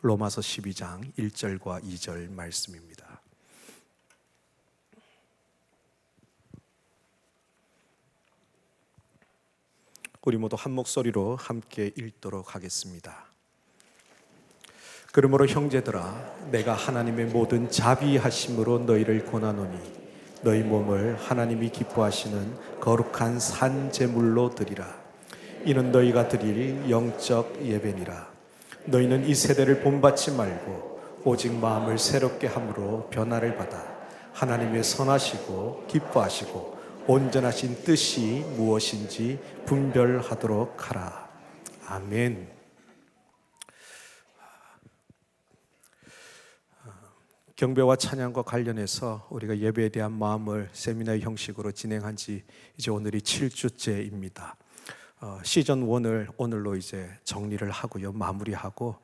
로마서 12장 1절과 2절 말씀입니다. 우리 모두 한 목소리로 함께 읽도록 하겠습니다. 그러므로 형제들아, 내가 하나님의 모든 자비하심으로 너희를 권하노니 너희 몸을 하나님이 기뻐하시는 거룩한 산 제물로 드리라. 이는 너희가 드릴 영적 예배니라. 너희는 이 세대를 본받지 말고 오직 마음을 새롭게 함으로 변화를 받아 하나님의 선하시고 기뻐하시고 온전하신 뜻이 무엇인지 분별하도록 하라. 아멘. 경배와 찬양과 관련해서 우리가 예배에 대한 마음을 세미나의 형식으로 진행한 지 이제 오늘이 7주째입니다. 시즌 1을 오늘로 이제 정리를 하고요, 마무리하고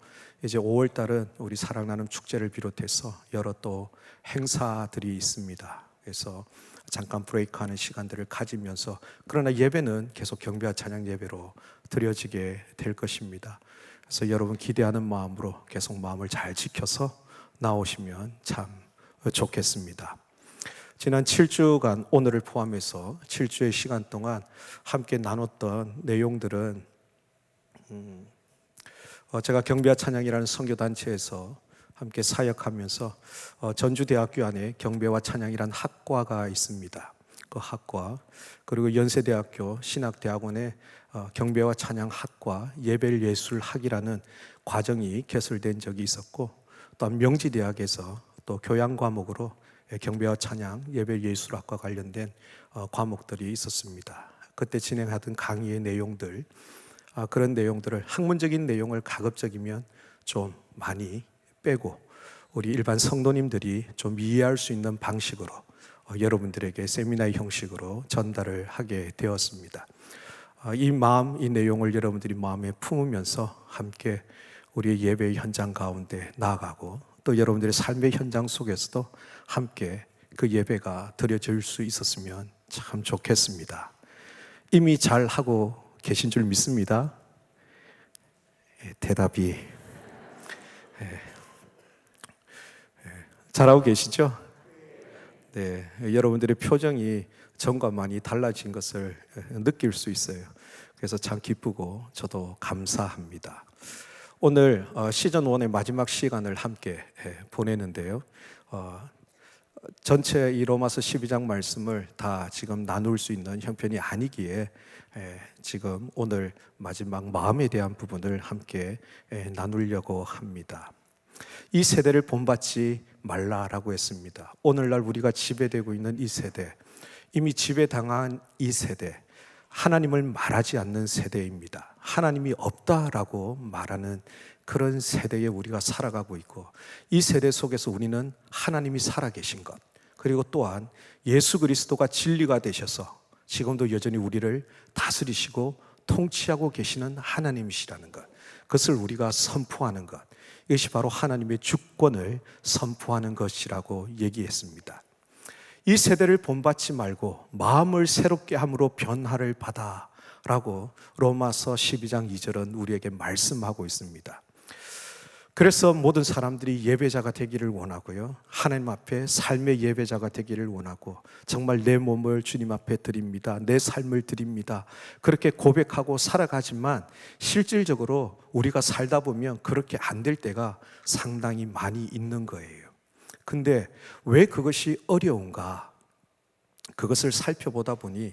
이제 5월 달은 우리 사랑나눔 축제를 비롯해서 여러 또 행사들이 있습니다. 그래서 잠깐 브레이크하는 시간들을 가지면서, 그러나 예배는 계속 경배와 찬양 예배로 드려지게 될 것입니다. 그래서 여러분 기대하는 마음으로 계속 마음을 잘 지켜서 나오시면 참 좋겠습니다. 지난 7주간 오늘을 포함해서 7주의 시간 동안 함께 나눴던 내용들은 제가 경배와 찬양이라는 선교단체에서 함께 사역하면서 전주대학교 안에 경배와 찬양이라는 학과가 있습니다. 그 학과, 그리고 연세대학교 신학대학원에 경배와 찬양학과 예배예술학이라는 과정이 개설된 적이 있었고, 또한 명지대학에서 또 교양 과목으로 경배와 찬양 예배예술학과 관련된 과목들이 있었습니다. 그때 진행하던 강의의 내용들, 그런 내용들을 학문적인 내용을 가급적이면 좀 많이 빼고 우리 일반 성도님들이 좀 이해할 수 있는 방식으로 여러분들에게 세미나의 형식으로 전달을 하게 되었습니다. 이 마음, 이 내용을 여러분들이 마음에 품으면서 함께 우리의 예배의 현장 가운데 나아가고, 또 여러분들의 삶의 현장 속에서도 함께 그 예배가 드려질 수 있었으면 참 좋겠습니다. 이미 잘 하고 계신 줄 믿습니다. 대답이 잘하고 계시죠? 네, 여러분들의 표정이 전과 많이 달라진 것을 느낄 수 있어요. 그래서 참 기쁘고 저도 감사합니다. 오늘 시즌 1의 마지막 시간을 함께 보내는데요, 전체 이 로마서 12장 말씀을 다 지금 나눌 수 있는 형편이 아니기에 지금 오늘 마지막 마음에 대한 부분을 함께 나누려고 합니다. 이 세대를 본받지 말라라고 했습니다. 오늘날 우리가 지배되고 있는 이 세대, 이미 지배당한 이 세대, 하나님을 말하지 않는 세대입니다. 하나님이 없다라고 말하는 그런 세대에 우리가 살아가고 있고, 이 세대 속에서 우리는 하나님이 살아계신 것, 그리고 또한 예수 그리스도가 진리가 되셔서 지금도 여전히 우리를 다스리시고 통치하고 계시는 하나님이시라는 것, 그것을 우리가 선포하는 것, 이것이 바로 하나님의 주권을 선포하는 것이라고 얘기했습니다. 이 세대를 본받지 말고 마음을 새롭게 함으로 변화를 받아 라고 로마서 12장 2절은 우리에게 말씀하고 있습니다. 그래서 모든 사람들이 예배자가 되기를 원하고요, 하나님 앞에 삶의 예배자가 되기를 원하고, 정말 내 몸을 주님 앞에 드립니다, 내 삶을 드립니다, 그렇게 고백하고 살아가지만 실질적으로 우리가 살다 보면 그렇게 안 될 때가 상당히 많이 있는 거예요. 근데 왜 그것이 어려운가? 그것을 살펴보다 보니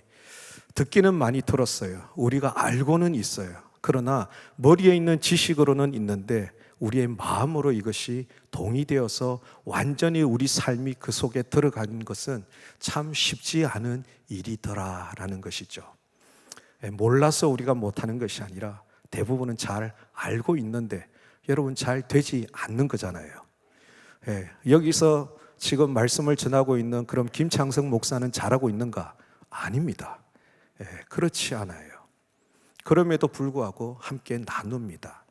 듣기는 많이 들었어요. 우리가 알고는 있어요. 그러나 머리에 있는 지식으로는 있는데 우리의 마음으로 이것이 동의되어서 완전히 우리 삶이 그 속에 들어가는 것은 참 쉽지 않은 일이더라라는 것이죠. 몰라서 우리가 못하는 것이 아니라 대부분은 잘 알고 있는데 여러분 잘 되지 않는 거잖아요. 여기서 지금 말씀을 전하고 있는 그럼 김창성 목사는 잘하고 있는가? 아닙니다. 그렇지 않아요. 그럼에도 불구하고 함께 나눕니다.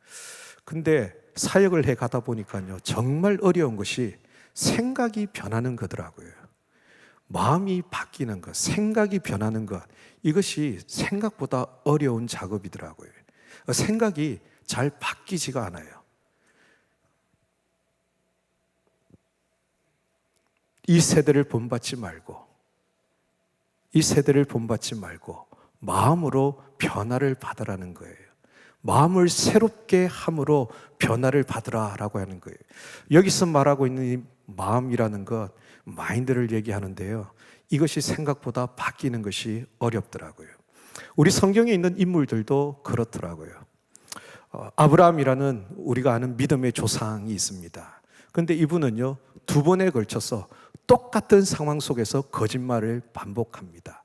근데 사역을 해 가다 보니까요, 정말 어려운 것이 생각이 변하는 거더라고요. 마음이 바뀌는 것, 생각이 변하는 것, 이것이 생각보다 어려운 작업이더라고요. 생각이 잘 바뀌지가 않아요. 이 세대를 본받지 말고, 이 세대를 본받지 말고 마음으로 변화를 받으라는 거예요. 마음을 새롭게 함으로 변화를 받으라라고 하는 거예요. 여기서 말하고 있는 이 마음이라는 것, 마인드를 얘기하는데요, 이것이 생각보다 바뀌는 것이 어렵더라고요. 우리 성경에 있는 인물들도 그렇더라고요. 아브라함이라는 우리가 아는 믿음의 조상이 있습니다. 그런데 이분은요, 2번에 걸쳐서 똑같은 상황 속에서 거짓말을 반복합니다.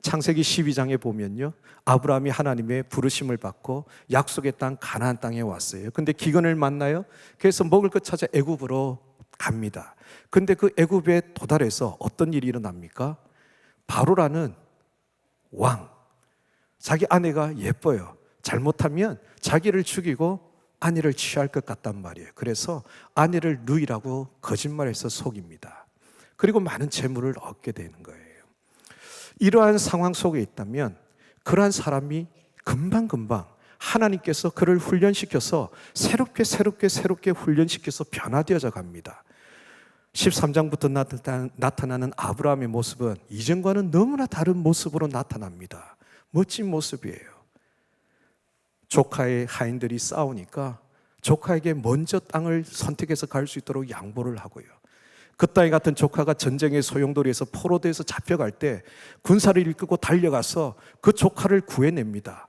창세기 12장에 보면요, 아브라함이 하나님의 부르심을 받고 약속의 땅 가나안 땅에 왔어요. 근데 기근을 만나요. 그래서 먹을 것 찾아 애굽으로 갑니다. 근데 그 애굽에 도달해서 어떤 일이 일어납니까? 바로라는 왕, 자기 아내가 예뻐요. 잘못하면 자기를 죽이고 아내를 취할 것 같단 말이에요. 그래서 아내를 누이라고 거짓말해서 속입니다. 그리고 많은 재물을 얻게 되는 거예요. 이러한 상황 속에 있다면 그러한 사람이 금방금방 하나님께서 그를 훈련시켜서 새롭게 훈련시켜서 변화되어져 갑니다. 13장부터 나타나는 아브라함의 모습은 이전과는 너무나 다른 모습으로 나타납니다. 멋진 모습이에요. 조카의 하인들이 싸우니까 조카에게 먼저 땅을 선택해서 갈 수 있도록 양보를 하고요. 그 땅에 같은 조카가 전쟁의 소용돌이에서 포로돼서 잡혀갈 때 군사를 이끌고 달려가서 그 조카를 구해냅니다.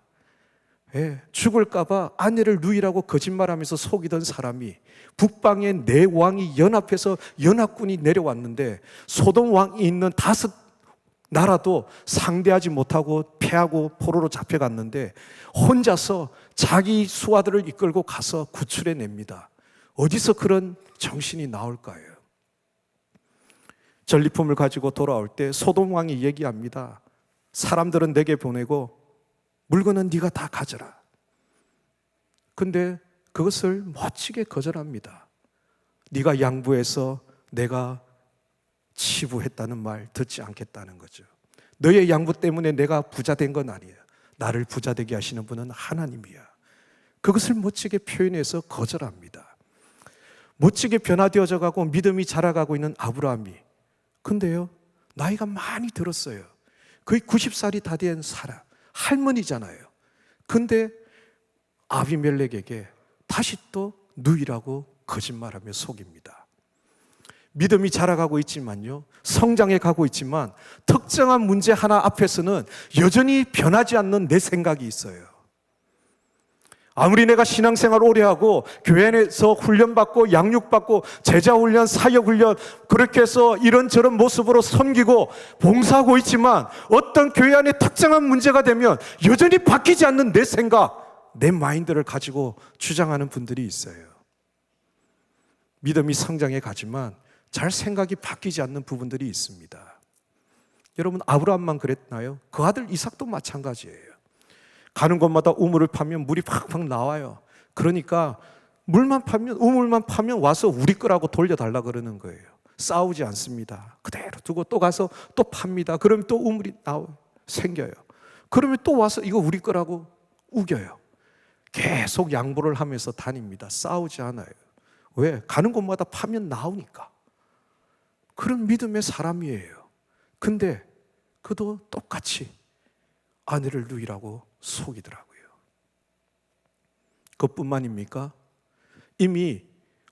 죽을까봐 아내를 누이라고 거짓말하면서 속이던 사람이 북방의 4왕이 연합해서 연합군이 내려왔는데 소돔 왕이 있는 5 나라도 상대하지 못하고 패하고 포로로 잡혀갔는데 혼자서 자기 수하들을 이끌고 가서 구출해냅니다. 어디서 그런 정신이 나올까요? 전리품을 가지고 돌아올 때 소돔 왕이 얘기합니다. 사람들은 내게 보내고 물건은 네가 다 가져라. 근데 그것을 멋지게 거절합니다. 네가 양보해서 내가 치부했다는 말 듣지 않겠다는 거죠. 너의 양보 때문에 내가 부자 된 건 아니야. 나를 부자 되게 하시는 분은 하나님이야. 그것을 멋지게 표현해서 거절합니다. 멋지게 변화되어져 가고 믿음이 자라가고 있는 아브라함이, 근데요, 나이가 많이 들었어요. 거의 90살이 다 된 사람, 할머니잖아요. 근데 아비멜렉에게 다시 또 누이라고 거짓말하며 속입니다. 믿음이 자라가고 있지만요, 성장해 가고 있지만 특정한 문제 하나 앞에서는 여전히 변하지 않는 내 생각이 있어요. 아무리 내가 신앙생활 오래 하고 교회 안에서 훈련받고 양육받고 제자훈련, 사역훈련 그렇게 해서 이런저런 모습으로 섬기고 봉사하고 있지만 어떤 교회 안에 특정한 문제가 되면 여전히 바뀌지 않는 내 생각, 내 마인드를 가지고 주장하는 분들이 있어요. 믿음이 성장해 가지만 잘 생각이 바뀌지 않는 부분들이 있습니다. 여러분, 아브라함만 그랬나요? 그 아들 이삭도 마찬가지예요. 가는 곳마다 우물을 파면 물이 팍팍 나와요. 그러니까 물만 파면, 우물만 파면 와서 우리 거라고 돌려달라 그러는 거예요. 싸우지 않습니다. 그대로 두고 또 가서 또 팝니다. 그러면 또 우물이 생겨요. 그러면 또 와서 이거 우리 거라고 우겨요. 계속 양보를 하면서 다닙니다. 싸우지 않아요. 왜? 가는 곳마다 파면 나오니까. 그런 믿음의 사람이에요. 근데 그도 똑같이 아내를 누이라고 속이더라고요. 그것뿐만입니까? 이미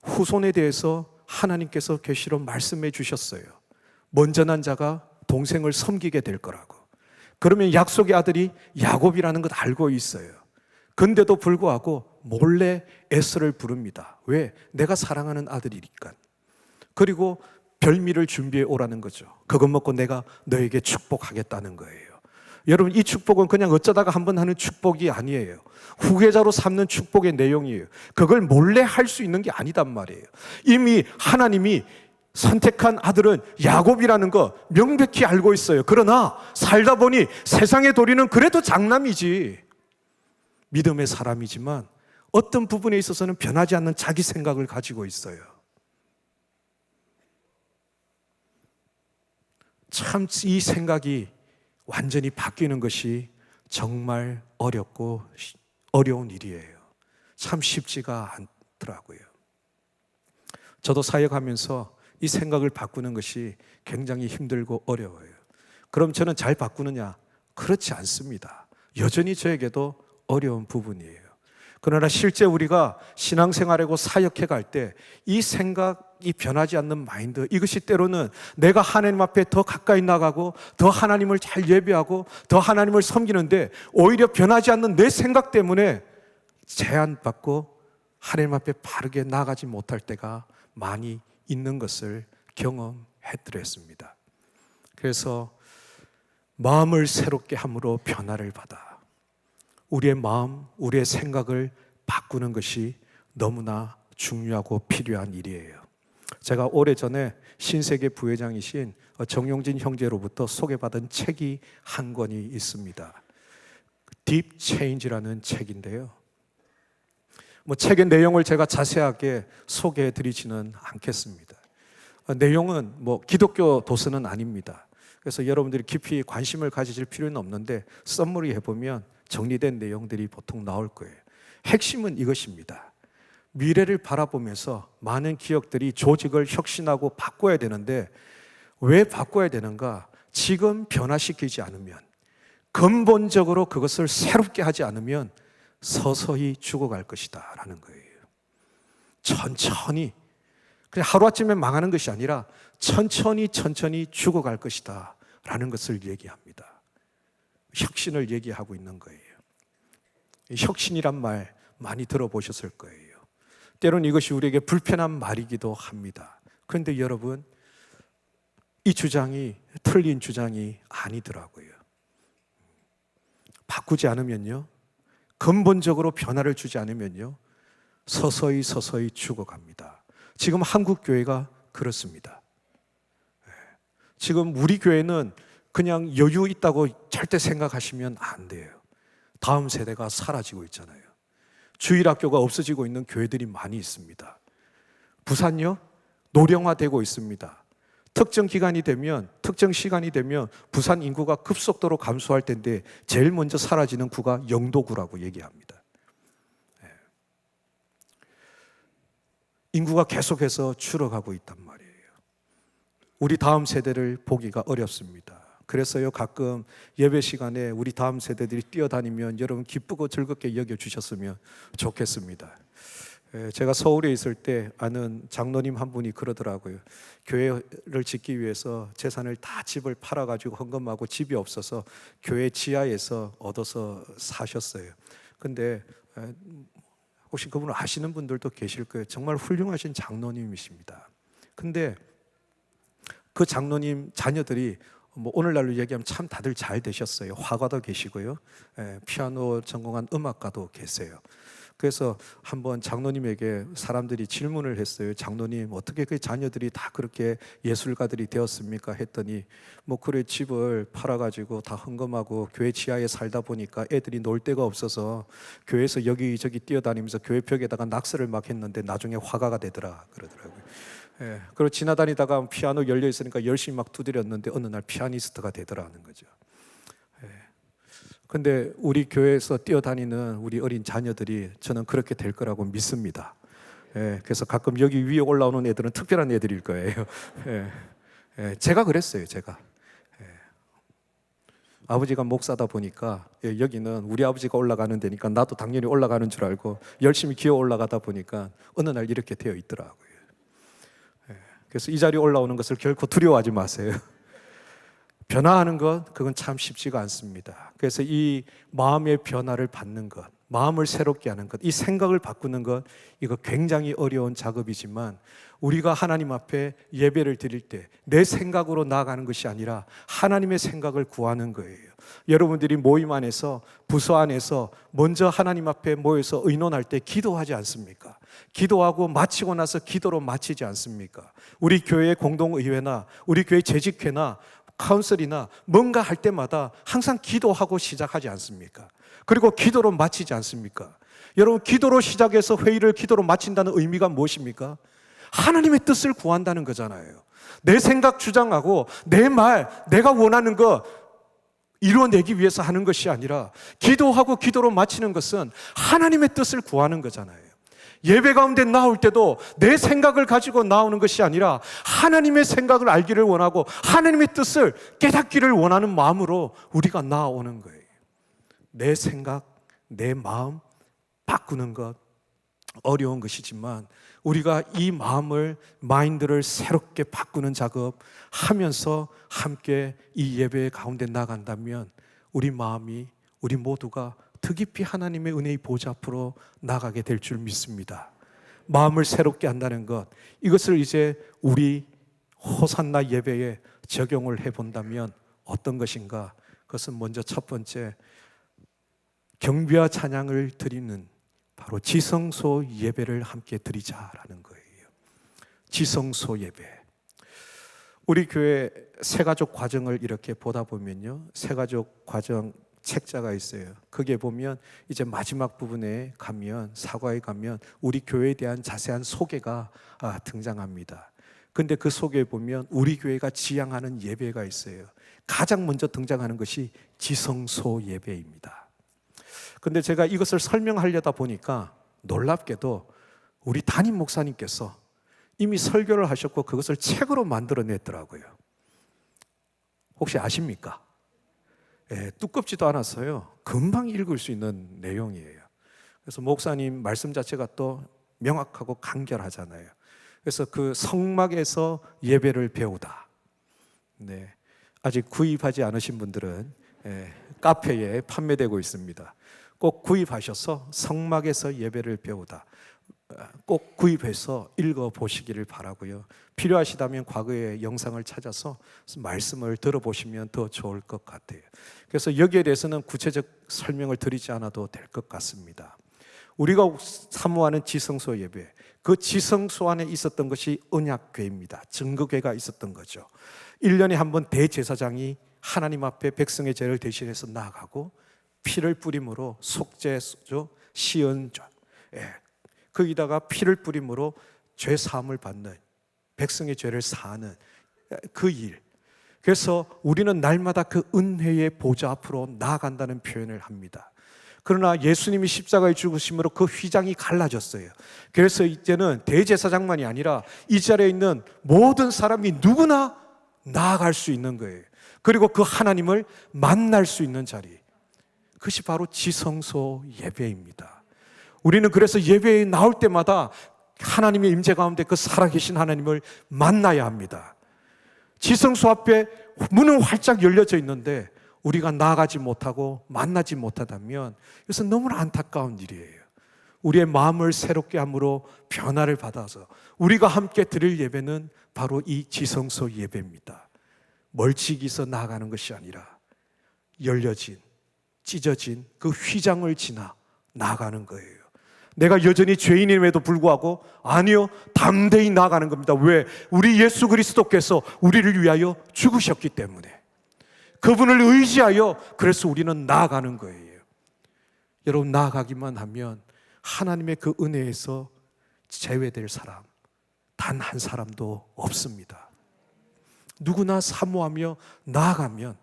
후손에 대해서 하나님께서 계시로 말씀해 주셨어요. 먼저 난 자가 동생을 섬기게 될 거라고. 그러면 약속의 아들이 야곱이라는 것 알고 있어요. 근데도 불구하고 몰래 에서를 부릅니다. 왜? 내가 사랑하는 아들이니까. 그리고 별미를 준비해 오라는 거죠. 그것 먹고 내가 너에게 축복하겠다는 거예요. 여러분, 이 축복은 그냥 어쩌다가 한번 하는 축복이 아니에요. 후계자로 삼는 축복의 내용이에요. 그걸 몰래 할 수 있는 게 아니단 말이에요. 이미 하나님이 선택한 아들은 야곱이라는 거 명백히 알고 있어요. 그러나 살다 보니 세상의 도리는 그래도 장남이지, 믿음의 사람이지만 어떤 부분에 있어서는 변하지 않는 자기 생각을 가지고 있어요. 참 이 생각이 완전히 바뀌는 것이 정말 어렵고 어려운 일이에요. 참 쉽지가 않더라고요. 저도 사역하면서 이 생각을 바꾸는 것이 굉장히 힘들고 어려워요. 그럼 저는 잘 바꾸느냐? 그렇지 않습니다. 여전히 저에게도 어려운 부분이에요. 그러나 실제 우리가 신앙생활하고 사역해 갈 때 이 생각이 변하지 않는 마인드, 이것이 때로는 내가 하나님 앞에 더 가까이 나가고 더 하나님을 잘 예배하고 더 하나님을 섬기는데 오히려 변하지 않는 내 생각 때문에 제한받고 하나님 앞에 바르게 나가지 못할 때가 많이 있는 것을 경험해드렸습니다. 그래서 마음을 새롭게 함으로 변화를 받아 우리의 마음, 우리의 생각을 바꾸는 것이 너무나 중요하고 필요한 일이에요. 제가 오래전에 신세계 부회장이신 정용진 형제로부터 소개받은 책이 한 권이 있습니다. Deep Change라는 책인데요. 책의 내용을 제가 자세하게 소개해 드리지는 않겠습니다. 내용은 기독교 도서는 아닙니다. 그래서 여러분들이 깊이 관심을 가지실 필요는 없는데 썸머리 해보면 정리된 내용들이 보통 나올 거예요. 핵심은 이것입니다. 미래를 바라보면서 많은 기업들이 조직을 혁신하고 바꿔야 되는데 왜 바꿔야 되는가? 지금 변화시키지 않으면, 근본적으로 그것을 새롭게 하지 않으면 서서히 죽어갈 것이다 라는 거예요. 천천히, 그냥 하루아침에 망하는 것이 아니라 천천히 죽어갈 것이다 라는 것을 얘기합니다. 혁신을 얘기하고 있는 거예요. 혁신이란 말 많이 들어보셨을 거예요. 때로는 이것이 우리에게 불편한 말이기도 합니다. 그런데 여러분, 이 주장이 틀린 주장이 아니더라고요. 바꾸지 않으면요, 근본적으로 변화를 주지 않으면요, 서서히 죽어갑니다. 지금 한국 교회가 그렇습니다. 지금 우리 교회는 그냥 여유 있다고 절대 생각하시면 안 돼요. 다음 세대가 사라지고 있잖아요. 주일학교가 없어지고 있는 교회들이 많이 있습니다. 부산요, 노령화되고 있습니다. 특정 기간이 되면, 특정 시간이 되면 부산 인구가 급속도로 감소할 텐데 제일 먼저 사라지는 구가 영도구라고 얘기합니다. 인구가 계속해서 줄어가고 있단 말이에요. 우리 다음 세대를 보기가 어렵습니다. 그래서요, 가끔 예배 시간에 우리 다음 세대들이 뛰어다니면 여러분 기쁘고 즐겁게 여겨주셨으면 좋겠습니다. 제가 서울에 있을 때 아는 장로님 한 분이 그러더라고요. 교회를 짓기 위해서 재산을 다 집을 팔아가지고 헌금하고 집이 없어서 교회 지하에서 얻어서 사셨어요. 근데 혹시 그분을 아시는 분들도 계실 거예요. 정말 훌륭하신 장로님이십니다. 근데 그 장로님 자녀들이 오늘날로 얘기하면 참 다들 잘 되셨어요. 화가도 계시고요, 피아노 전공한 음악가도 계세요. 그래서 한번 장로님에게 사람들이 질문을 했어요. 장로님, 어떻게 그 자녀들이 다 그렇게 예술가들이 되었습니까? 했더니 그래, 집을 팔아가지고 다 헌금하고 교회 지하에 살다 보니까 애들이 놀 데가 없어서 교회에서 여기저기 뛰어다니면서 교회 벽에다가 낙서를 막 했는데 나중에 화가가 되더라 그러더라고요. 그리고 지나다니다가 피아노 열려 있으니까 열심히 막 두드렸는데 어느 날 피아니스트가 되더라는 거죠. 근데 우리 교회에서 뛰어다니는 우리 어린 자녀들이 저는 그렇게 될 거라고 믿습니다. 그래서 가끔 여기 위에 올라오는 애들은 특별한 애들일 거예요. 제가 그랬어요. 제가 아버지가 목사다 보니까 여기는 우리 아버지가 올라가는 데니까 나도 당연히 올라가는 줄 알고 열심히 기어 올라가다 보니까 어느 날 이렇게 되어 있더라고요. 그래서 이 자리에 올라오는 것을 결코 두려워하지 마세요. 변화하는 것, 그건 참 쉽지가 않습니다. 그래서 이 마음의 변화를 받는 것, 마음을 새롭게 하는 것, 이 생각을 바꾸는 것, 이거 굉장히 어려운 작업이지만 우리가 하나님 앞에 예배를 드릴 때 내 생각으로 나아가는 것이 아니라 하나님의 생각을 구하는 거예요. 여러분들이 모임 안에서, 부서 안에서 먼저 하나님 앞에 모여서 의논할 때 기도하지 않습니까? 기도하고 마치고 나서 기도로 마치지 않습니까? 우리 교회 공동의회나 우리 교회 재직회나 카운슬이나 뭔가 할 때마다 항상 기도하고 시작하지 않습니까? 그리고 기도로 마치지 않습니까? 여러분, 기도로 시작해서 회의를 기도로 마친다는 의미가 무엇입니까? 하나님의 뜻을 구한다는 거잖아요. 내 생각 주장하고 내 말, 내가 원하는 거 이루어내기 위해서 하는 것이 아니라 기도하고 기도로 마치는 것은 하나님의 뜻을 구하는 거잖아요. 예배 가운데 나올 때도 내 생각을 가지고 나오는 것이 아니라 하나님의 생각을 알기를 원하고 하나님의 뜻을 깨닫기를 원하는 마음으로 우리가 나오는 거예요. 내 생각, 내 마음 바꾸는 것 어려운 것이지만 우리가 이 마음을, 마인드를 새롭게 바꾸는 작업 하면서 함께 이 예배 가운데 나간다면 우리 마음이, 우리 모두가 더 깊이 하나님의 은혜의 보좌 앞으로 나가게 될 줄 믿습니다. 마음을 새롭게 한다는 것, 이것을 이제 우리 호산나 예배에 적용을 해본다면 어떤 것인가? 그것은 먼저 첫 번째, 경배와 찬양을 드리는 바로 지성소 예배를 함께 드리자라는 거예요. 지성소 예배. 우리 교회 새가족 과정을 이렇게 보다 보면요, 새가족 과정 책자가 있어요. 거기에 보면 이제 마지막 부분에 가면, 사과에 가면 우리 교회에 대한 자세한 소개가 등장합니다. 근데 그 속에 보면 우리 교회가 지향하는 예배가 있어요. 가장 먼저 등장하는 것이 지성소 예배입니다. 근데 제가 이것을 설명하려다 보니까 놀랍게도 우리 담임 목사님께서 이미 설교를 하셨고 그것을 책으로 만들어냈더라고요. 혹시 아십니까? 두껍지도 않았어요. 금방 읽을 수 있는 내용이에요. 그래서 목사님 말씀 자체가 또 명확하고 간결하잖아요. 그래서 그 성막에서 예배를 배우다. 네, 아직 구입하지 않으신 분들은 카페에 판매되고 있습니다. 꼭 구입하셔서 성막에서 예배를 배우다. 꼭 구입해서 읽어보시기를 바라고요. 필요하시다면 과거의 영상을 찾아서 말씀을 들어보시면 더 좋을 것 같아요. 그래서 여기에 대해서는 구체적 설명을 드리지 않아도 될 것 같습니다. 우리가 사모하는 지성소 예배, 그 지성소 안에 있었던 것이 언약궤입니다. 증거궤가 있었던 거죠. 1년에 한 번 대제사장이 하나님 앞에 백성의 죄를 대신해서 나아가고 피를 뿌림으로 속죄죠, 시언죠, 거기다가 피를 뿌림으로 죄 사함을 받는, 백성의 죄를 사하는 그 일. 그래서 우리는 날마다 그 은혜의 보좌 앞으로 나아간다는 표현을 합니다. 그러나 예수님이 십자가에 죽으심으로 그 휘장이 갈라졌어요. 그래서 이제는 대제사장만이 아니라 이 자리에 있는 모든 사람이 누구나 나아갈 수 있는 거예요. 그리고 그 하나님을 만날 수 있는 자리, 그것이 바로 지성소 예배입니다. 우리는 그래서 예배에 나올 때마다 하나님의 임재 가운데 그 살아계신 하나님을 만나야 합니다. 지성소 앞에 문은 활짝 열려져 있는데 우리가 나아가지 못하고 만나지 못하다면 이것은 너무나 안타까운 일이에요. 우리의 마음을 새롭게 함으로 변화를 받아서 우리가 함께 드릴 예배는 바로 이 지성소 예배입니다. 멀찍이서 나아가는 것이 아니라 열려진, 찢어진 그 휘장을 지나 나아가는 거예요. 내가 여전히 죄인임에도 불구하고 아니요, 담대히 나아가는 겁니다. 왜? 우리 예수 그리스도께서 우리를 위하여 죽으셨기 때문에, 그분을 의지하여 그래서 우리는 나아가는 거예요. 여러분, 나아가기만 하면 하나님의 그 은혜에서 제외될 사람 단 한 사람도 없습니다. 누구나 사모하며 나아가면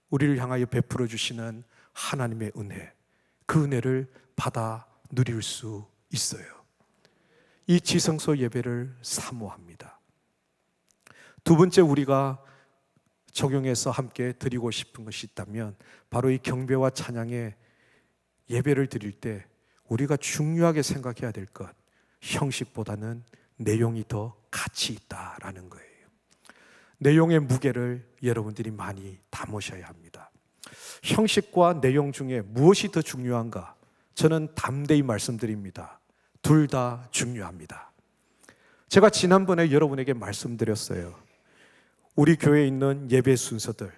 우리를 향하여 베풀어 주시는 하나님의 은혜, 그 은혜를 받아 누릴 수 있어요. 이 지성소 예배를 사모합니다. 두 번째, 우리가 적용해서 함께 드리고 싶은 것이 있다면 바로 이 경배와 찬양의 예배를 드릴 때 우리가 중요하게 생각해야 될 것, 형식보다는 내용이 더 가치 있다라는 거예요. 내용의 무게를 여러분들이 많이 담으셔야 합니다. 형식과 내용 중에 무엇이 더 중요한가? 저는 담대히 말씀드립니다. 둘 다 중요합니다. 제가 지난번에 여러분에게 말씀드렸어요. 우리 교회에 있는 예배 순서들,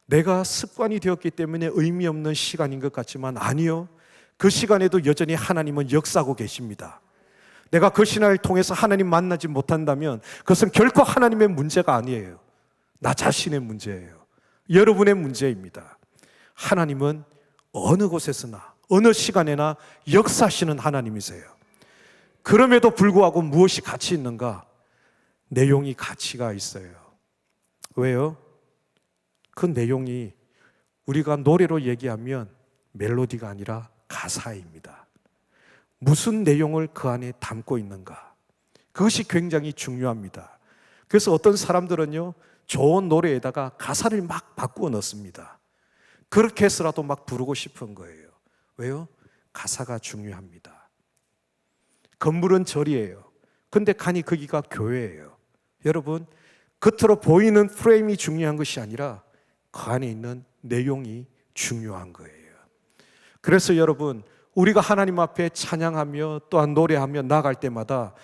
내가 습관이 되었기 때문에 의미 없는 시간인 것 같지만 아니요, 그 시간에도 여전히 하나님은 역사하고 계십니다. 내가 그 시간을 통해서 하나님 만나지 못한다면 그것은 결코 하나님의 문제가 아니에요. 나 자신의 문제예요. 여러분의 문제입니다. 하나님은 어느 곳에서나 어느 시간에나 역사하시는 하나님이세요. 그럼에도 불구하고 무엇이 가치 있는가? 내용이 가치가 있어요. 왜요? 그 내용이 우리가 노래로 얘기하면 멜로디가 아니라 가사입니다. 무슨 내용을 그 안에 담고 있는가? 그것이 굉장히 중요합니다. 그래서 어떤 사람들은요, 좋은 노래에다가 가사를 막 바꾸어 넣습니다. 그렇게 해서라도 막 부르고 싶은 거예요. 왜요? 가사가 중요합니다. 건물은 절이에요. 근데 간이 거기가 교회예요. 여러분, 겉으로 보이는 프레임이 중요한 것이 아니라 그 안에 있는 내용이 중요한 거예요. 그래서 여러분, 우리가 하나님 앞에 찬양하며 또한 노래하며 나갈 때마다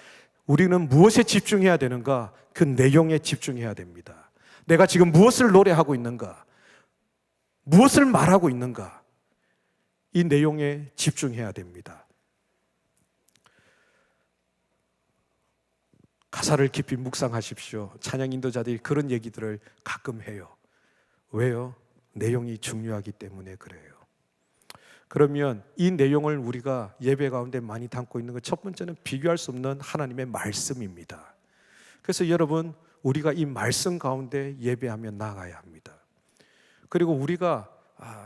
우리는 무엇에 집중해야 되는가? 그 내용에 집중해야 됩니다. 내가 지금 무엇을 노래하고 있는가? 무엇을 말하고 있는가? 이 내용에 집중해야 됩니다. 가사를 깊이 묵상하십시오. 찬양 인도자들이 그런 얘기들을 가끔 해요. 왜요? 내용이 중요하기 때문에 그래요. 그러면 이 내용을 우리가 예배 가운데 많이 담고 있는 것, 첫 번째는 비교할 수 없는 하나님의 말씀입니다. 그래서 여러분, 우리가 이 말씀 가운데 예배하며 나가야 합니다. 그리고 우리가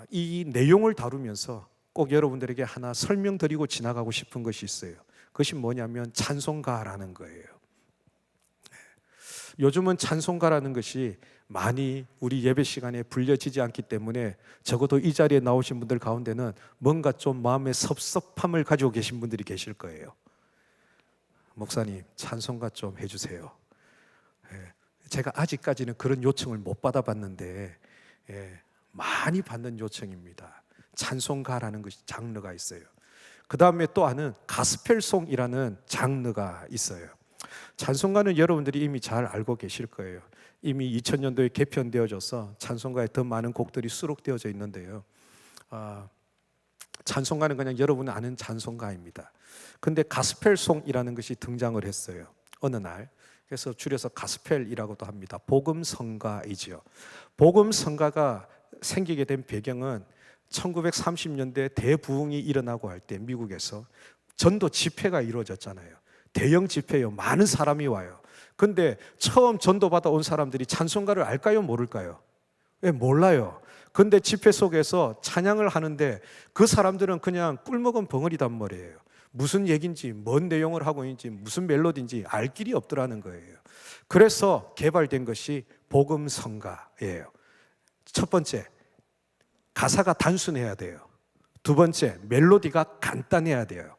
이 내용을 다루면서 꼭 여러분들에게 하나 설명드리고 지나가고 싶은 것이 있어요. 그것이 뭐냐면 찬송가라는 거예요. 요즘은 찬송가라는 것이 많이 우리 예배 시간에 불려지지 않기 때문에 적어도 이 자리에 나오신 분들 가운데는 뭔가 좀 마음의 섭섭함을 가지고 계신 분들이 계실 거예요. 목사님, 찬송가 좀 해주세요. 제가 아직까지는 그런 요청을 못 받아봤는데 많이 받는 요청입니다. 찬송가라는 것이 장르가 있어요. 그 다음에 또 하나는 가스펠송이라는 장르가 있어요. 찬송가는 여러분들이 이미 잘 알고 계실 거예요. 이미 2000년도에 개편되어져서 찬송가에 더 많은 곡들이 수록되어져 있는데요. 찬송가는 그냥 여러분이 아는 찬송가입니다. 근데 가스펠송이라는 것이 등장을 했어요. 어느 날. 그래서 줄여서 가스펠이라고도 합니다. 복음성가이지요. 복음성가가 생기게 된 배경은 1930년대 대부흥이 일어나고 할 때 미국에서 전도 집회가 이루어졌잖아요. 대형 집회요. 많은 사람이 와요. 근데 처음 전도받아 온 사람들이 찬송가를 알까요? 모를까요? 왜 몰라요. 근데 집회 속에서 찬양을 하는데 그 사람들은 그냥 꿀먹은 벙어리단 말이에요. 무슨 얘기인지, 뭔 내용을 하고 있는지, 무슨 멜로디인지 알 길이 없더라는 거예요. 그래서 개발된 것이 복음성가예요. 첫 번째, 가사가 단순해야 돼요. 두 번째, 멜로디가 간단해야 돼요.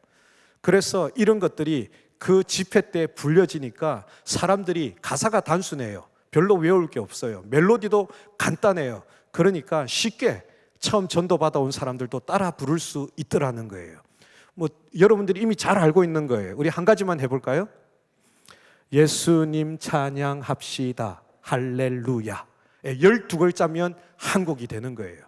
그래서 이런 것들이 그 집회 때 불려지니까 사람들이 가사가 단순해요. 별로 외울 게 없어요. 멜로디도 간단해요. 그러니까 쉽게 처음 전도받아 온 사람들도 따라 부를 수 있더라는 거예요. 여러분들이 이미 잘 알고 있는 거예요. 우리 한 가지만 해볼까요? 예수님 찬양합시다. 할렐루야. 12글자면 한 곡이 되는 거예요.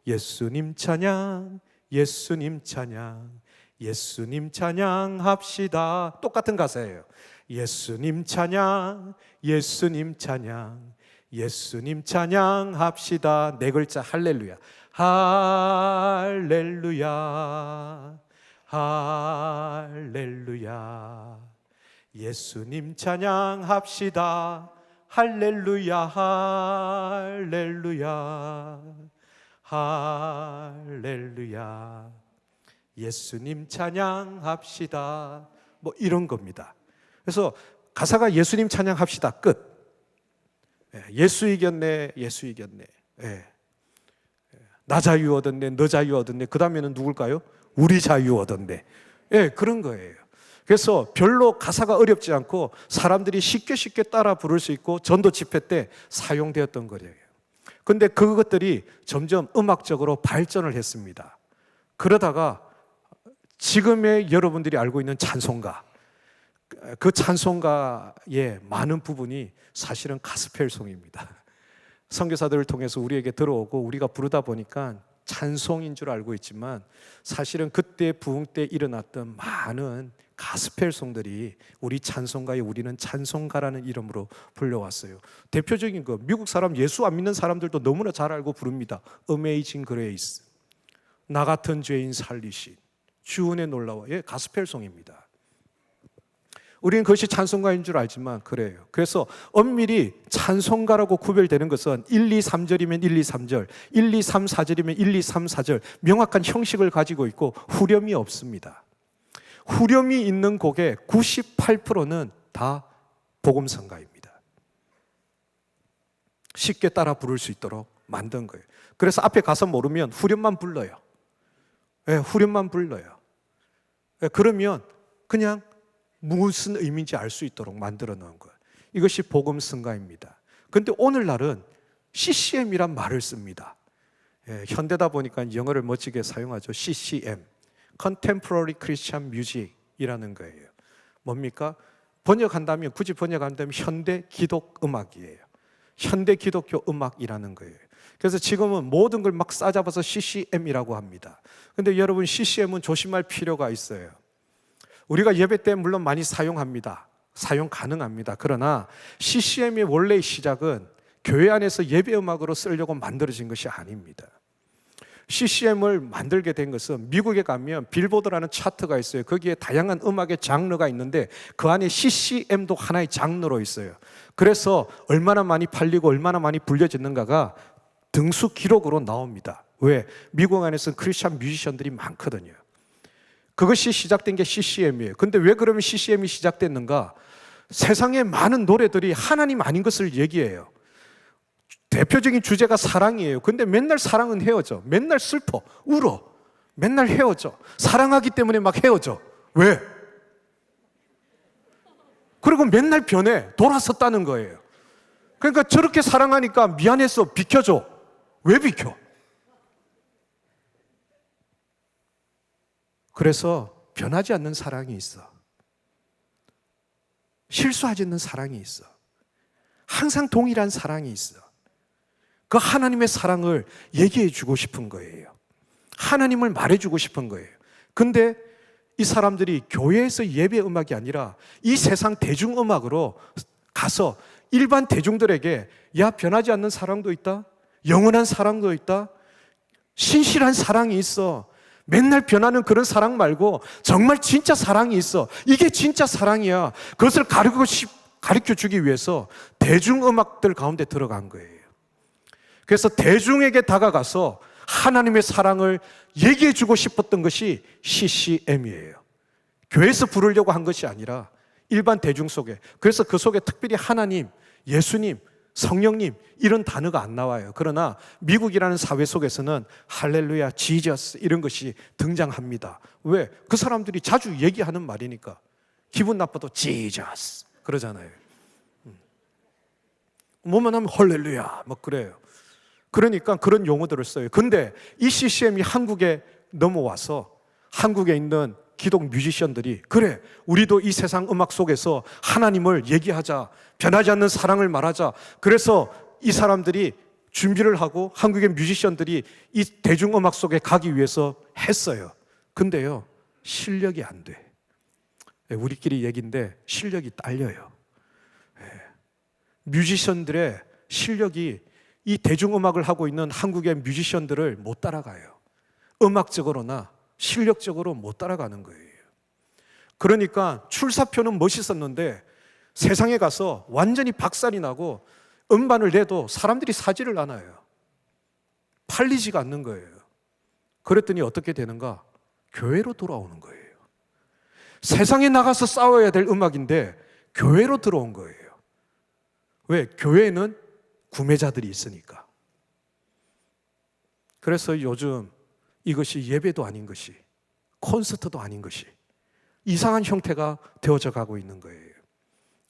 예수님 찬양, 예수님 찬양, 예수님 찬양합시다. 똑같은 가사예요. 예수님 찬양, 예수님 찬양, 예수님 찬양합시다. 4글자 할렐루야. 할렐루야, 할렐루야. 예수님 찬양합시다. 할렐루야, 할렐루야, 할렐루야. 예수님 찬양합시다. 이런 겁니다. 그래서 가사가 예수님 찬양합시다. 끝. 예수 이겼네, 예수 이겼네. 나 자유 얻었네, 너 자유 얻었네. 그 다음에는 누굴까요? 우리 자유 얻었네. 그런 거예요. 그래서 별로 가사가 어렵지 않고 사람들이 쉽게 따라 부를 수 있고 전도 집회 때 사용되었던 거예요. 근데 그것들이 점점 음악적으로 발전을 했습니다. 그러다가 지금의 여러분들이 알고 있는 찬송가, 그 찬송가의 많은 부분이 사실은 가스펠송입니다. 선교사들을 통해서 우리에게 들어오고 우리가 부르다 보니까 찬송인 줄 알고 있지만 사실은 그때 부흥 때 일어났던 많은 가스펠송들이 우리 찬송가에 우리는 찬송가라는 이름으로 불려왔어요. 대표적인 거, 미국 사람 예수 안 믿는 사람들도 너무나 잘 알고 부릅니다. Amazing Grace, 나 같은 죄인 살리신, 주은혜 놀라워. 가스펠송입니다. 우리는 그것이 찬송가인 줄 알지만 그래요. 그래서 엄밀히 찬송가라고 구별되는 것은 1, 2, 3절이면 1, 2, 3절, 1, 2, 3, 4절이면 1, 2, 3, 4절 명확한 형식을 가지고 있고 후렴이 없습니다. 후렴이 있는 곡의 98%는 다 복음성가입니다. 쉽게 따라 부를 수 있도록 만든 거예요. 그래서 앞에 가서 모르면 후렴만 불러요. 후렴만 불러요. 그러면 그냥 무슨 의미인지 알 수 있도록 만들어 놓은 거예요. 이것이 복음성가입니다. 그런데 오늘날은 CCM이란 말을 씁니다. 현대다 보니까 영어를 멋지게 사용하죠. CCM, Contemporary Christian Music이라는 거예요. 뭡니까? 번역한다면, 굳이 번역한다면 현대 기독 음악이에요. 현대 기독교 음악이라는 거예요. 그래서 지금은 모든 걸 막 싸잡아서 CCM이라고 합니다. 그런데 여러분, CCM은 조심할 필요가 있어요. 우리가 예배 때 물론 많이 사용합니다. 사용 가능합니다. 그러나 CCM의 원래의 시작은 교회 안에서 예배 음악으로 쓰려고 만들어진 것이 아닙니다. CCM을 만들게 된 것은 미국에 가면 빌보드라는 차트가 있어요. 거기에 다양한 음악의 장르가 있는데 그 안에 CCM도 하나의 장르로 있어요. 그래서 얼마나 많이 팔리고 얼마나 많이 불려졌는가가 등수 기록으로 나옵니다. 왜? 미국 안에서는 크리스찬 뮤지션들이 많거든요. 그것이 시작된 게 CCM이에요. 근데 왜 그러면 CCM이 시작됐는가? 세상의 많은 노래들이 하나님 아닌 것을 얘기해요. 대표적인 주제가 사랑이에요. 근데 맨날 사랑은 헤어져. 맨날 슬퍼, 울어. 맨날 헤어져. 사랑하기 때문에 막 헤어져. 왜? 그리고 맨날 변해. 돌아섰다는 거예요. 그러니까 저렇게 사랑하니까 미안해서 비켜줘. 왜 비켜? 그래서 변하지 않는 사랑이 있어. 실수하지 않는 사랑이 있어. 항상 동일한 사랑이 있어. 그 하나님의 사랑을 얘기해 주고 싶은 거예요. 하나님을 말해주고 싶은 거예요. 근데 이 사람들이 교회에서 예배 음악이 아니라 이 세상 대중음악으로 가서 일반 대중들에게 야, 변하지 않는 사랑도 있다. 영원한 사랑도 있다. 신실한 사랑이 있어. 맨날 변하는 그런 사랑 말고 정말 진짜 사랑이 있어. 이게 진짜 사랑이야. 그것을 가르쳐 주기 위해서 대중음악들 가운데 들어간 거예요. 그래서 대중에게 다가가서 하나님의 사랑을 얘기해 주고 싶었던 것이 CCM이에요. 교회에서 부르려고 한 것이 아니라 일반 대중 속에. 그래서 그 속에 특별히 하나님, 예수님, 성령님 이런 단어가 안 나와요. 그러나 미국이라는 사회 속에서는 할렐루야, 지저스 이런 것이 등장합니다. 왜? 그 사람들이 자주 얘기하는 말이니까. 기분 나빠도 지저스 그러잖아요. 뭐만 하면 할렐루야 막 그래요. 그러니까 그런 용어들을 써요. 근데 이 CCM이 한국에 넘어와서 한국에 있는 기독 뮤지션들이 그래, 우리도 이 세상 음악 속에서 하나님을 얘기하자, 변하지 않는 사랑을 말하자. 그래서 이 사람들이 준비를 하고 한국의 뮤지션들이 이 대중음악 속에 가기 위해서 했어요. 근데요, 실력이 안 돼. 우리끼리 얘기인데 실력이 딸려요. 뮤지션들의 실력이 이 대중음악을 하고 있는 한국의 뮤지션들을 못 따라가요. 음악적으로나 실력적으로 못 따라가는 거예요. 그러니까 출사표는 멋있었는데 세상에 가서 완전히 박살이 나고 음반을 내도 사람들이 사지를 않아요. 팔리지가 않는 거예요. 그랬더니 어떻게 되는가? 교회로 돌아오는 거예요. 세상에 나가서 싸워야 될 음악인데 교회로 들어온 거예요. 왜? 교회에는 구매자들이 있으니까. 그래서 요즘 이것이 예배도 아닌 것이, 콘서트도 아닌 것이 이상한 형태가 되어져 가고 있는 거예요.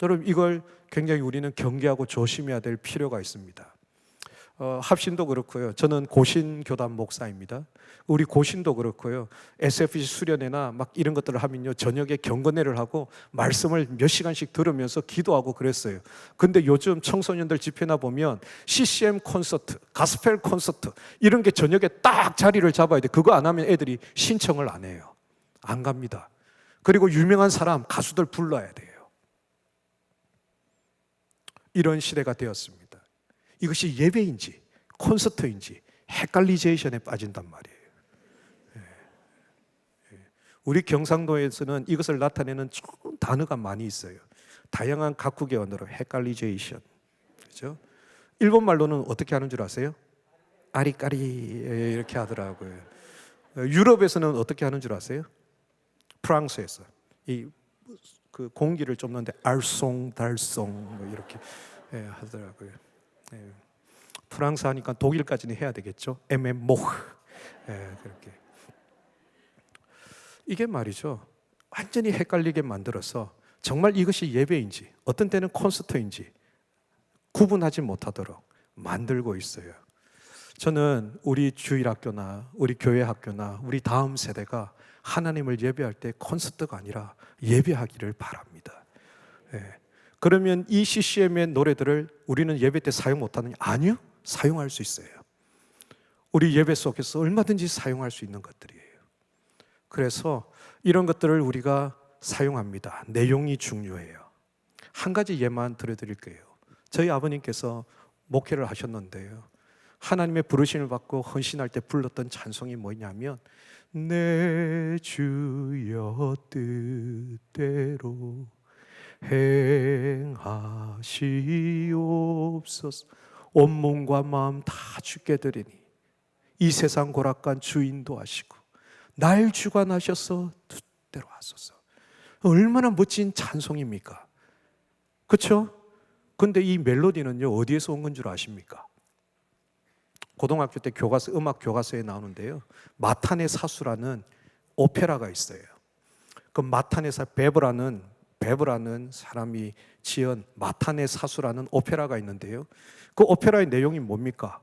여러분, 이걸 굉장히 우리는 경계하고 조심해야 될 필요가 있습니다. 합신도 그렇고요. 저는 고신교단 목사입니다. 우리 고신도 그렇고요. SFC 수련회나 막 이런 것들을 하면요, 저녁에 경건회를 하고 말씀을 몇 시간씩 들으면서 기도하고 그랬어요. 근데 요즘 청소년들 집회나 보면 CCM 콘서트, 가스펠 콘서트 이런 게 저녁에 딱 자리를 잡아야 돼. 그거 안 하면 애들이 신청을 안 해요. 안 갑니다. 그리고 유명한 사람, 가수들 불러야 돼요. 이런 시대가 되었습니다. 이것이 예배인지 콘서트인지 헷갈리제이션에 빠진단 말이에요. 우리 경상도에서는 이것을 나타내는 좋은 단어가 많이 있어요. 다양한 각국의 언어로 헷갈리제이션. 그렇죠? 일본 말로는 어떻게 하는 줄 아세요? 아리까리 이렇게 하더라고요. 유럽에서는 어떻게 하는 줄 아세요? 프랑스에서 그 공기를 좀 넣는데 알쏭달쏭 뭐 이렇게 하더라고요. 프랑스 하니까 독일까지는 해야 되겠죠. 모흐 그렇게. 이게 말이죠. 완전히 헷갈리게 만들어서 정말 이것이 예배인지 어떤 때는 콘서트인지 구분하지 못하도록 만들고 있어요. 저는 우리 주일학교나 우리 교회 학교나 우리 다음 세대가 하나님을 예배할 때 콘서트가 아니라 예배하기를 바랍니다. 그러면 이 CCM의 노래들을 우리는 예배 때 사용 못하느냐? 아니요, 사용할 수 있어요. 우리 예배 속에서 얼마든지 사용할 수 있는 것들이에요. 그래서 이런 것들을 우리가 사용합니다. 내용이 중요해요. 한 가지 예만 들어드릴게요. 저희 아버님께서 목회를 하셨는데요, 하나님의 부르심을 받고 헌신할 때 불렀던 찬송이 뭐냐면 내 주여 뜻대로 행하시옵소서. 온몸과 마음 다 주께 드리니 이 세상 고락간 주인도 하시고 날 주관하셔서 뜻대로 하소서. 얼마나 멋진 찬송입니까? 그렇죠? 근데 이 멜로디는요, 어디에서 온 건 줄 아십니까? 고등학교 때 교과서, 음악 교과서에 나오는데요, 마탄의 사수라는 오페라가 있어요. 그 마탄의 사수, 베브라는 사람이 지은 마탄의 사수라는 오페라가 있는데요, 그 오페라의 내용이 뭡니까?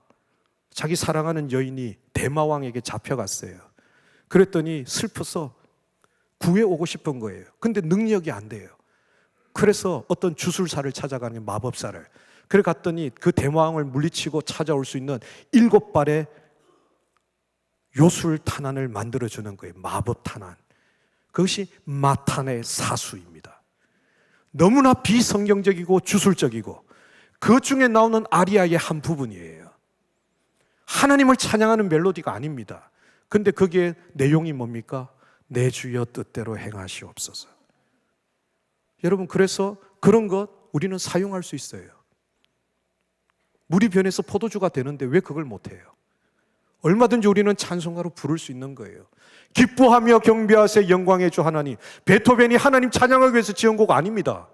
자기 사랑하는 여인이 대마왕에게 잡혀갔어요. 그랬더니 슬퍼서 구해오고 싶은 거예요. 근데 능력이 안 돼요. 그래서 어떤 주술사를 찾아가는 마법사를. 그래 갔더니 그 대마왕을 물리치고 찾아올 수 있는 7발의 요술 탄환을 만들어주는 거예요. 마법 탄환. 그것이 마탄의 사수입니다. 너무나 비성경적이고 주술적이고 그 중에 나오는 아리아의 한 부분이에요. 하나님을 찬양하는 멜로디가 아닙니다. 근데 그게 내용이 뭡니까? 내 주여 뜻대로 행하시옵소서. 여러분, 그래서 그런 것 우리는 사용할 수 있어요. 물이 변해서 포도주가 되는데 왜 그걸 못해요? 얼마든지 우리는 찬송가로 부를 수 있는 거예요. 기뻐하며 경배하세 영광의 주 하나님. 베토벤이 하나님 찬양하기 위해서 지은 곡 아닙니다.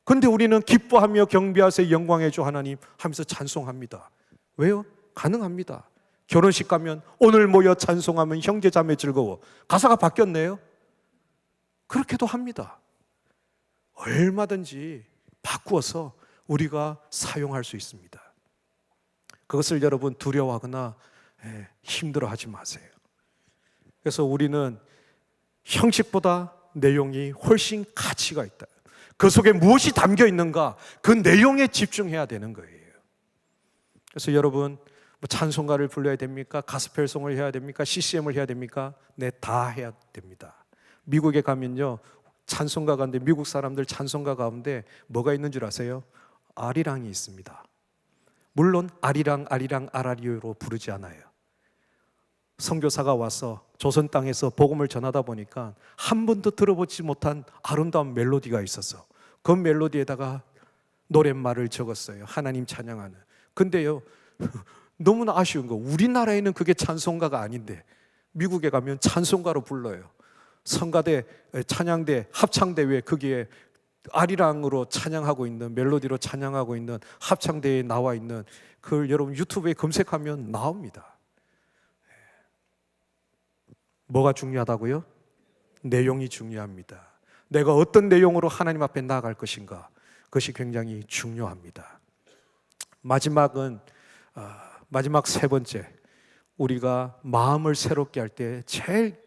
근데 우리는 기뻐하며 경배하세 영광의 주 하나님 하면서 찬송합니다. 왜요? 가능합니다. 결혼식 가면 오늘 모여 찬송하면 형제자매 즐거워. 가사가 바뀌었네요. 그렇게도 합니다. 얼마든지 바꾸어서 우리가 사용할 수 있습니다. 그것을 여러분 두려워하거나 힘들어하지 마세요. 그래서 우리는 형식보다 내용이 훨씬 가치가 있다. 그 속에 무엇이 담겨 있는가, 그 내용에 집중해야 되는 거예요. 그래서 여러분, 찬송가를 불러야 됩니까? 가스펠송을 해야 됩니까? CCM을 해야 됩니까? 네, 다 해야 됩니다. 미국에 가면요, 찬송가 가운데, 미국 사람들 찬송가 가운데 뭐가 있는 줄 아세요? 아리랑이 있습니다. 물론 아리랑 아라리오로 부르지 않아요. 선교사가 와서 조선 땅에서 복음을 전하다 보니까 한 번도 들어보지 못한 아름다운 멜로디가 있어서 그 멜로디에다가 노랫말을 적었어요. 하나님 찬양하는. 근데요, 너무나 아쉬운 거, 우리나라에는 그게 찬송가가 아닌데 미국에 가면 찬송가로 불러요. 성가대, 찬양대, 합창대회, 거기에 아리랑으로 찬양하고 있는, 멜로디로 찬양하고 있는 합창대회에 나와 있는, 그걸 여러분 유튜브에 검색하면 나옵니다. 뭐가 중요하다고요? 내용이 중요합니다. 내가 어떤 내용으로 하나님 앞에 나아갈 것인가, 그것이 굉장히 중요합니다. 마지막 세 번째, 우리가 마음을 새롭게 할 때 제일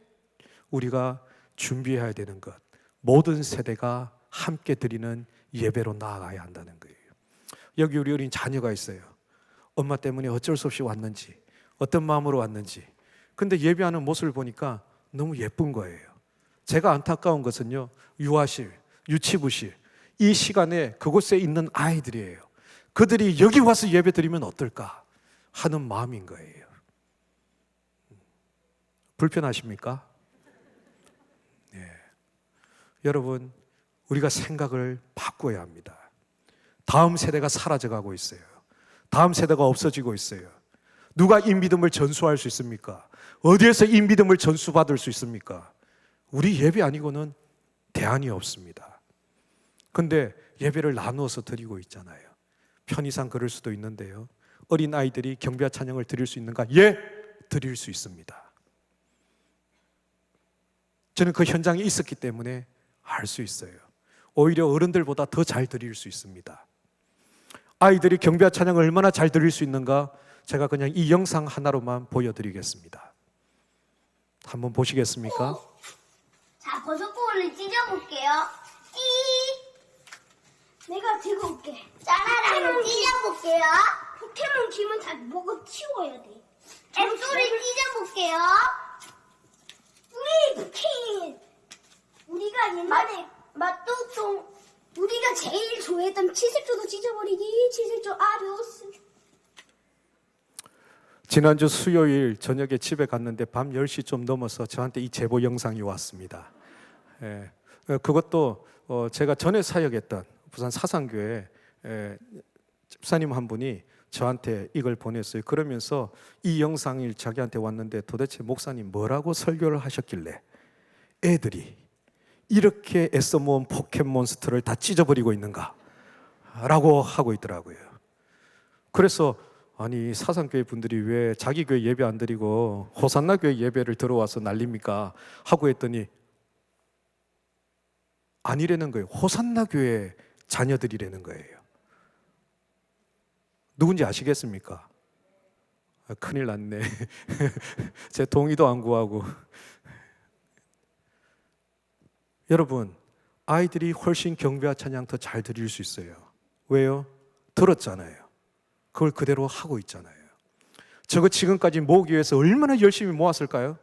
우리가 준비해야 되는 것, 모든 세대가 함께 드리는 예배로 나아가야 한다는 거예요. 여기 우리 어린 자녀가 있어요. 엄마 때문에 어쩔 수 없이 왔는지, 어떤 마음으로 왔는지, 근데 예배하는 모습을 보니까 너무 예쁜 거예요. 제가 안타까운 것은요, 유아실, 유치부실, 이 시간에 그곳에 있는 아이들이에요. 그들이 여기 와서 예배 드리면 어떨까 하는 마음인 거예요. 불편하십니까? 네. 여러분, 우리가 생각을 바꿔야 합니다. 다음 세대가 사라져가고 있어요. 다음 세대가 없어지고 있어요. 누가 이 믿음을 전수할 수 있습니까? 어디에서 이 믿음을 전수받을 수 있습니까? 우리 예배 아니고는 대안이 없습니다. 근데 예배를 나누어서 드리고 있잖아요. 편의상 그럴 수도 있는데요. 어린 아이들이 경배와 찬양을 드릴 수 있는가? 예, 드릴 수 있습니다. 저는 그 현장에 있었기 때문에 알 수 있어요. 오히려 어른들보다 더 잘 드릴 수 있습니다. 아이들이 경배와 찬양을 얼마나 잘 드릴 수 있는가? 제가 그냥 이 영상 하나로만 보여드리겠습니다. 한번 보시겠습니까? 자, 버섯볼을 찢어볼게요. 내가 들고 올게. 짜라라를 찢어볼게요. 포켓몬 기면 다 먹어 치워야 돼. 앱소를 찢어볼게요. 우리 포켓. 우리가 옛날에 맛도통 우리가 제일 좋아했던 칠색조도 찢어버리기. 칠색조 아리오스. 지난주 수요일 저녁에 집에 갔는데 밤 10시 좀 넘어서 저한테 이 제보 영상이 왔습니다. 예, 그것도 제가 전에 사역했던 부산 사상교회 집사님 한 분이 저한테 이걸 보냈어요. 그러면서 이 영상이 자기한테 왔는데 도대체 목사님 뭐라고 설교를 하셨길래 애들이 이렇게 애써 모은 포켓몬스터를 다 찢어버리고 있는가? 라고 하고 있더라고요. 그래서 아니 사상교회 분들이 왜 자기 교회 예배 안 드리고 호산나 교회 예배를 들어와서 난립니까? 하고 했더니 아니라는 거예요. 호산나 교회 자녀들이라는 거예요. 누군지 아시겠습니까? 큰일 났네. 제 동의도 안 구하고. 여러분, 아이들이 훨씬 경배와 찬양 더 잘 드릴 수 있어요. 왜요? 들었잖아요. 그걸 그대로 하고 있잖아요. 저거 지금까지 모으기 위해서 얼마나 열심히 모았을까요?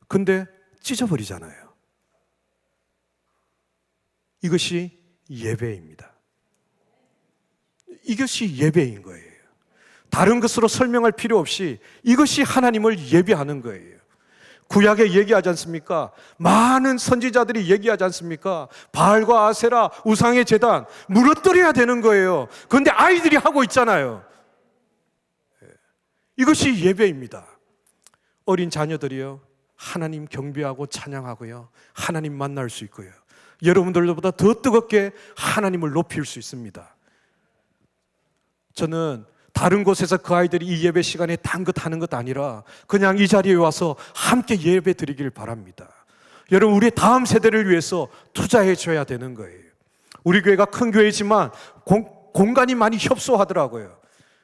근데 찢어버리잖아요. 이것이 예배입니다. 이것이 예배인 거예요. 다른 것으로 설명할 필요 없이 이것이 하나님을 예배하는 거예요. 구약에 얘기하지 않습니까? 많은 선지자들이 얘기하지 않습니까? 바알과 아세라, 우상의 제단 무너뜨려야 되는 거예요. 그런데 아이들이 하고 있잖아요. 이것이 예배입니다. 어린 자녀들이요, 하나님 경배하고 찬양하고요, 하나님 만날 수 있고요, 여러분들보다 더 뜨겁게 하나님을 높일 수 있습니다. 저는 다른 곳에서 그 아이들이 이 예배 시간에 딴 것 아니라 그냥 이 자리에 와서 함께 예배 드리길 바랍니다. 여러분, 우리의 다음 세대를 위해서 투자해 줘야 되는 거예요. 우리 교회가 큰 교회지만 공간이 많이 협소하더라고요.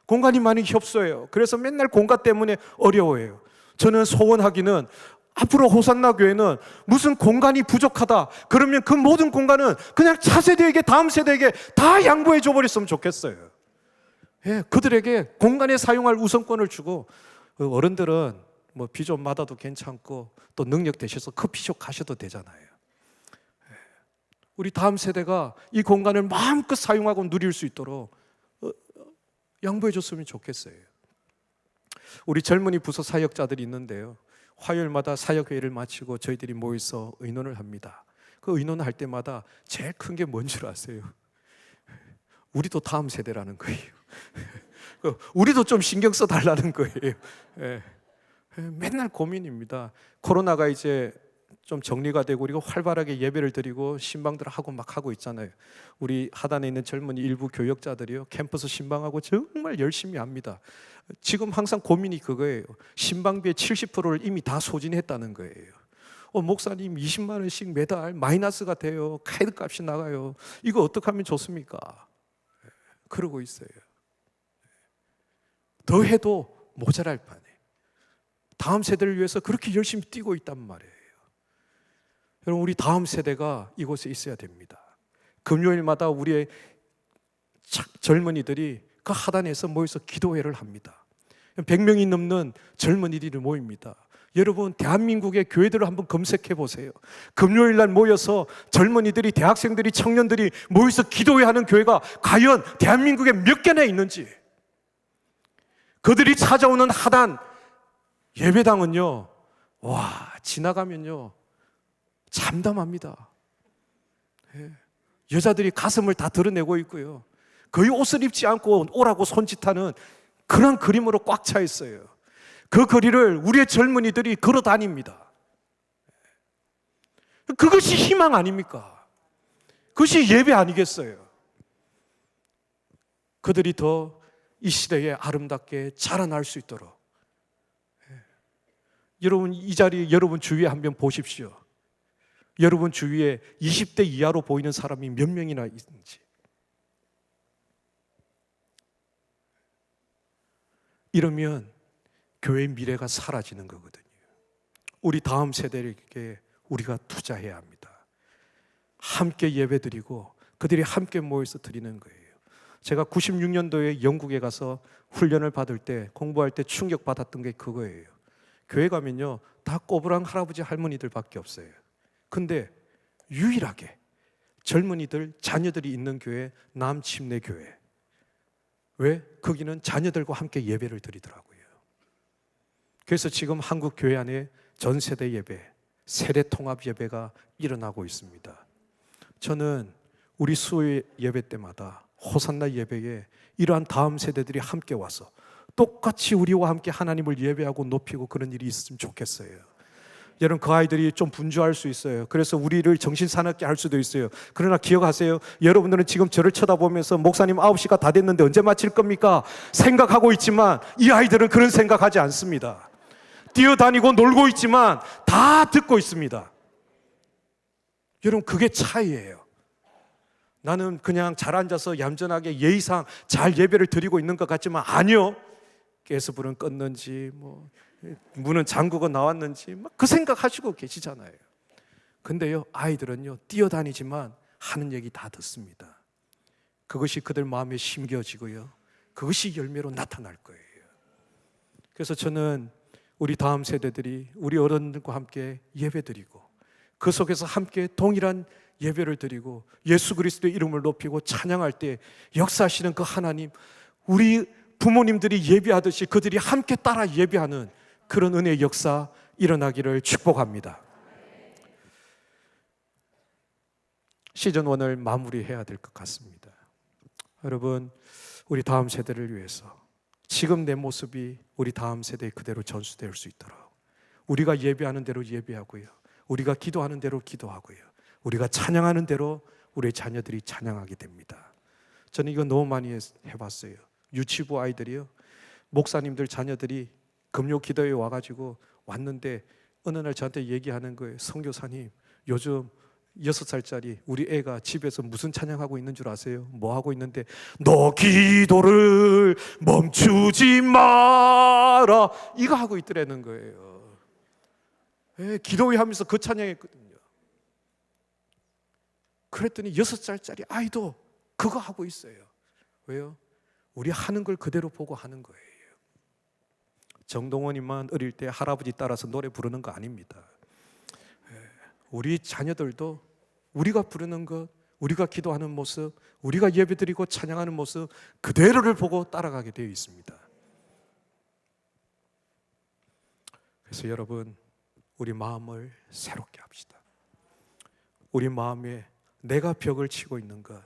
공간이 많이 협소해요. 그래서 맨날 공간 때문에 어려워해요. 저는 소원하기는 앞으로 호산나 교회는 무슨 공간이 부족하다 그러면 그 모든 공간은 그냥 차세대에게, 다음 세대에게 다 양보해 줘버렸으면 좋겠어요. 예, 그들에게 공간에 사용할 우선권을 주고, 어른들은 뭐 비 좀 맞아도 괜찮고 또 능력 되셔서 커피숍 가셔도 되잖아요. 예, 우리 다음 세대가 이 공간을 마음껏 사용하고 누릴 수 있도록 양보해 줬으면 좋겠어요. 우리 젊은이 부서 사역자들이 있는데요, 화요일마다 사역회의를 마치고 저희들이 모여서 의논을 합니다. 그 의논할 때마다 제일 큰 게 뭔 줄 아세요? 우리도 다음 세대라는 거예요. 우리도 좀 신경 써달라는 거예요. 예. 맨날 고민입니다. 코로나가 이제 좀 정리가 되고 우리가 활발하게 예배를 드리고 신방들 하고 막 하고 있잖아요. 우리 하단에 있는 젊은이 일부 교역자들이요, 캠퍼스 신방하고 정말 열심히 합니다. 지금 항상 고민이 그거예요. 신방비의 70%를 이미 다 소진했다는 거예요. 목사님 20만 원씩 매달 마이너스가 돼요. 카드 값이 나가요. 이거 어떻게 하면 좋습니까? 그러고 있어요. 더 해도 모자랄 판에 다음 세대를 위해서 그렇게 열심히 뛰고 있단 말이에요. 여러분, 우리 다음 세대가 이곳에 있어야 됩니다. 금요일마다 우리의 젊은이들이 그 하단에서 모여서 기도회를 합니다. 100명이 넘는 젊은이들이 모입니다. 여러분, 대한민국의 교회들을 한번 검색해 보세요. 금요일 날 모여서 젊은이들이, 대학생들이, 청년들이 모여서 기도회하는 교회가 과연 대한민국에 몇 개나 있는지. 그들이 찾아오는 하단 예배당은요, 와, 지나가면요 잠담합니다. 예. 여자들이 가슴을 다 드러내고 있고요, 거의 옷을 입지 않고 오라고 손짓하는 그런 그림으로 꽉 차 있어요. 그 거리를 우리의 젊은이들이 걸어 다닙니다. 그것이 희망 아닙니까? 그것이 예배 아니겠어요? 그들이 더 이 시대에 아름답게 자라날 수 있도록. 여러분, 이 자리에 여러분 주위에 한번 보십시오. 여러분 주위에 20대 이하로 보이는 사람이 몇 명이나 있는지. 이러면 교회의 미래가 사라지는 거거든요. 우리 다음 세대에게 우리가 투자해야 합니다. 함께 예배드리고 그들이 함께 모여서 드리는 거예요. 제가 96년도에 영국에 가서 훈련을 받을 때, 공부할 때 충격받았던 게 그거예요. 교회 가면요, 다 꼬부랑 할아버지 할머니들밖에 없어요. 근데 유일하게 젊은이들, 자녀들이 있는 교회, 남침례교회. 왜? 거기는 자녀들과 함께 예배를 드리더라고요. 그래서 지금 한국 교회 안에 전 세대 예배, 세대 통합 예배가 일어나고 있습니다. 저는 우리 수요 예배 때마다 호산나 예배에 이러한 다음 세대들이 함께 와서 똑같이 우리와 함께 하나님을 예배하고 높이고 그런 일이 있으면 좋겠어요. 여러분, 그 아이들이 좀 분주할 수 있어요. 그래서 우리를 정신사납게 할 수도 있어요. 그러나 기억하세요. 여러분들은 지금 저를 쳐다보면서 목사님 9시가 다 됐는데 언제 마칠 겁니까? 생각하고 있지만 이 아이들은 그런 생각하지 않습니다. 뛰어다니고 놀고 있지만 다 듣고 있습니다. 여러분, 그게 차이예요. 나는 그냥 잘 앉아서 얌전하게 예의상 잘 예배를 드리고 있는 것 같지만 아니요. 가스불은 껐는지 문은 잠그고 나왔는지 그 생각하시고 계시잖아요. 근데요, 아이들은요, 뛰어다니지만 하는 얘기 다 듣습니다. 그것이 그들 마음에 심겨지고요, 그것이 열매로 나타날 거예요. 그래서 저는 우리 다음 세대들이 우리 어른들과 함께 예배드리고 그 속에서 함께 동일한 예배를 드리고 예수 그리스도의 이름을 높이고 찬양할 때 역사하시는 그 하나님, 우리 부모님들이 예배하듯이 그들이 함께 따라 예배하는 그런 은혜의 역사 일어나기를 축복합니다. 시즌 1을 마무리해야 될 것 같습니다. 여러분, 우리 다음 세대를 위해서 지금 내 모습이 우리 다음 세대에 그대로 전수될 수 있도록 우리가 예배하는 대로 예배하고요, 우리가 기도하는 대로 기도하고요, 우리가 찬양하는 대로 우리의 자녀들이 찬양하게 됩니다. 저는 이거 너무 많이 해봤어요. 유치부 아이들이요, 목사님들 자녀들이 금요 기도에 와가지고 왔는데 어느 날 저한테 얘기하는 거예요. 선교사님, 요즘 6살짜리 우리 애가 집에서 무슨 찬양하고 있는 줄 아세요? 뭐 하고 있는데, 너 기도를 멈추지 마라, 이거 하고 있더라는 거예요. 기도회 하면서 그 찬양했거든요. 그랬더니 6살짜리 아이도 그거 하고 있어요. 왜요? 우리 하는 걸 그대로 보고 하는 거예요. 정동원이만 어릴 때 할아버지 따라서 노래 부르는 거 아닙니다. 우리 자녀들도 우리가 부르는 것, 우리가 기도하는 모습, 우리가 예배드리고 찬양하는 모습 그대로를 보고 따라가게 되어 있습니다. 그래서 여러분, 우리 마음을 새롭게 합시다. 우리 마음에 내가 벽을 치고 있는 것,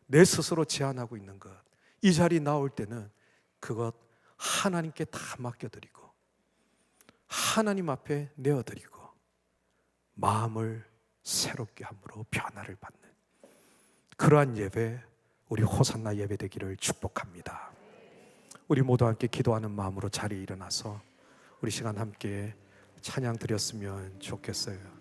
내 스스로 제한하고 있는 것, 이 자리 나올 때는 그것 하나님께 다 맡겨드리고 하나님 앞에 내어드리고 마음을 새롭게 함으로 변화를 받는 그러한 예배, 우리 호산나 예배 되기를 축복합니다. 우리 모두 함께 기도하는 마음으로 자리에 일어나서 우리 시간 함께 찬양 드렸으면 좋겠어요.